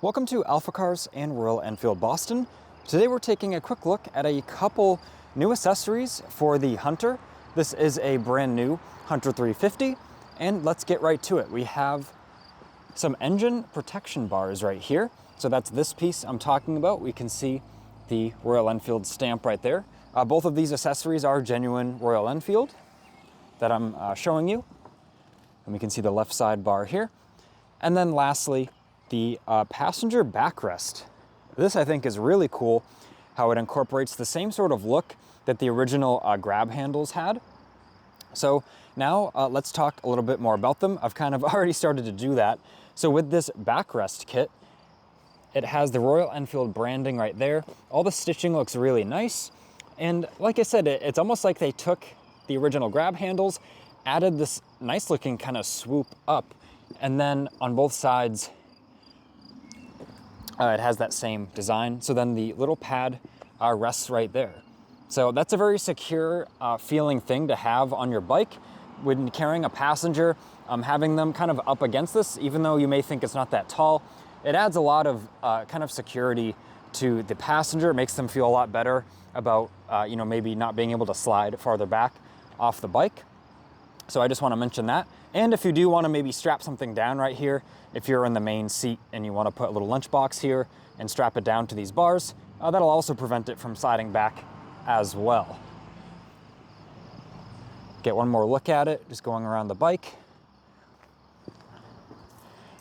Welcome to AlphaCars and Royal Enfield Boston. Today we're taking a quick look at a couple new accessories for the Hunter. This is a brand new Hunter 350, and let's get right to it. We have some engine protection bars right here. So that's this piece I'm talking about. We can see the Royal Enfield stamp right there. Both of these accessories are genuine Royal Enfield that I'm showing you. And we can see the left side bar here. And then lastly, the passenger backrest. This I think is really cool, how it incorporates the same sort of look that the original grab handles had. So now let's talk a little bit more about them. I've kind of already started to do that. So with this backrest kit, it has the Royal Enfield branding right there. All the stitching looks really nice. And like I said, it's almost like they took the original grab handles, added this nice looking kind of swoop up, and then on both sides, it has that same design. So then the little pad rests right there. So that's a very secure feeling thing to have on your bike. When carrying a passenger, having them kind of up against this, even though you may think it's not that tall, it adds a lot of kind of security to the passenger. It makes them feel a lot better about maybe not being able to slide farther back off the bike. So I just want to mention that. And if you do want to maybe strap something down right here, if you're in the main seat and you want to put a little lunchbox here and strap it down to these bars, that'll also prevent it from sliding back as well. Get one more look at it, just going around the bike.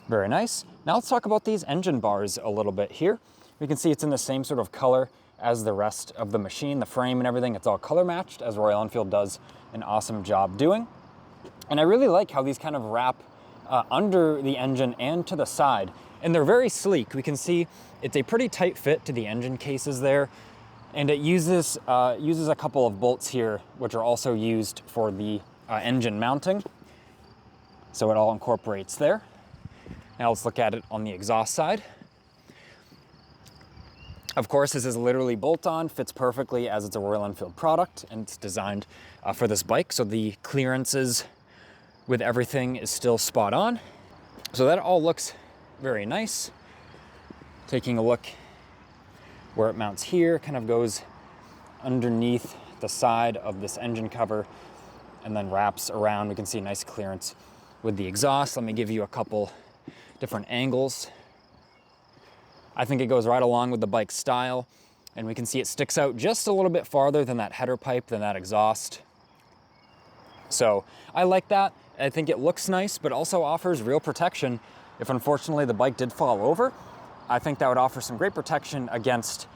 Very nice. Now let's talk about these engine bars a little bit here. We can see it's in the same sort of color as the rest of the machine, the frame and everything. It's all color matched, as Royal Enfield does an awesome job doing. And I really like how these kind of wrap under the engine and to the side. And they're very sleek. We can see it's a pretty tight fit to the engine cases there. And it uses a couple of bolts here, which are also used for the engine mounting. So it all incorporates there. Now let's look at it on the exhaust side. Of course, this is literally bolt-on, fits perfectly as it's a Royal Enfield product, and it's designed for this bike. So the clearances with everything is still spot on. So that all looks very nice. Taking a look where it mounts here, kind of goes underneath the side of this engine cover and then wraps around. We can see nice clearance with the exhaust. Let me give you a couple different angles. I think it goes right along with the bike style, and we can see it sticks out just a little bit farther than that header pipe, than that exhaust. So I like that. I think it looks nice, but also offers real protection. If unfortunately the bike did fall over, I think that would offer some great protection against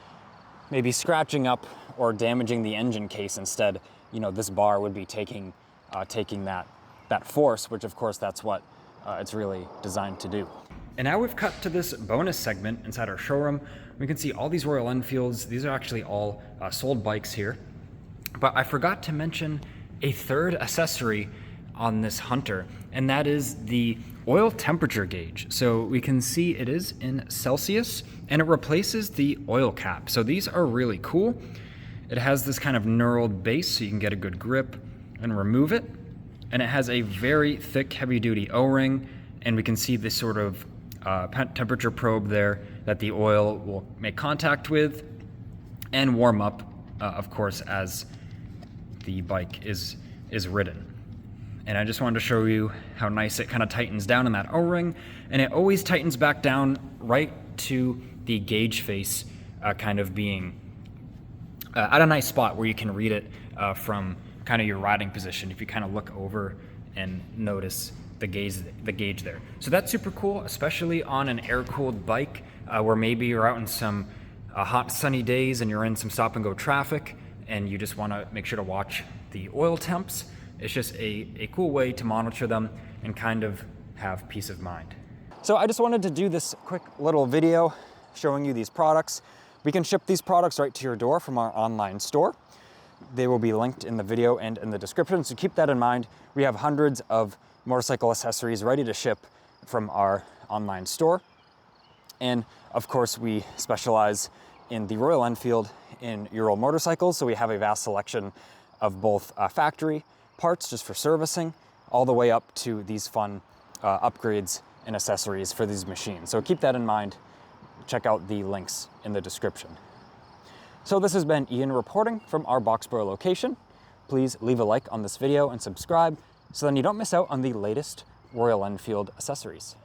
maybe scratching up or damaging the engine case instead. This bar would be taking that force, which of course that's what it's really designed to do. And now we've cut to this bonus segment inside our showroom. We can see all these Royal Enfields. These are actually all sold bikes here. But I forgot to mention a third accessory on this Hunter, and that is the oil temperature gauge. So we can see it is in Celsius, and it replaces the oil cap. So these are really cool. It has this kind of knurled base so you can get a good grip and remove it. And it has a very thick, heavy-duty O-ring, and we can see this sort of temperature probe there that the oil will make contact with and warm up, of course, as the bike is ridden. And I just wanted to show you how nice it kind of tightens down in that O-ring, and it always tightens back down right to the gauge face kind of being at a nice spot where you can read it from kind of your riding position if you kind of look over and notice the gauge there. So that's super cool, especially on an air-cooled bike where maybe you're out in some hot sunny days and you're in some stop-and-go traffic and you just want to make sure to watch the oil temps. It's just a cool way to monitor them and kind of have peace of mind. So I just wanted to do this quick little video showing you these products. We can ship these products right to your door from our online store. They will be linked in the video and in the description, so keep that in mind. We have hundreds of motorcycle accessories ready to ship from our online store. And of course, we specialize in the Royal Enfield in Ural motorcycles, so we have a vast selection of both factory parts just for servicing, all the way up to these fun upgrades and accessories for these machines. So keep that in mind check out the links in the description. So this has been Ian reporting from our Boxborough location. Please leave a like on this video and subscribe so then you don't miss out on the latest Royal Enfield accessories.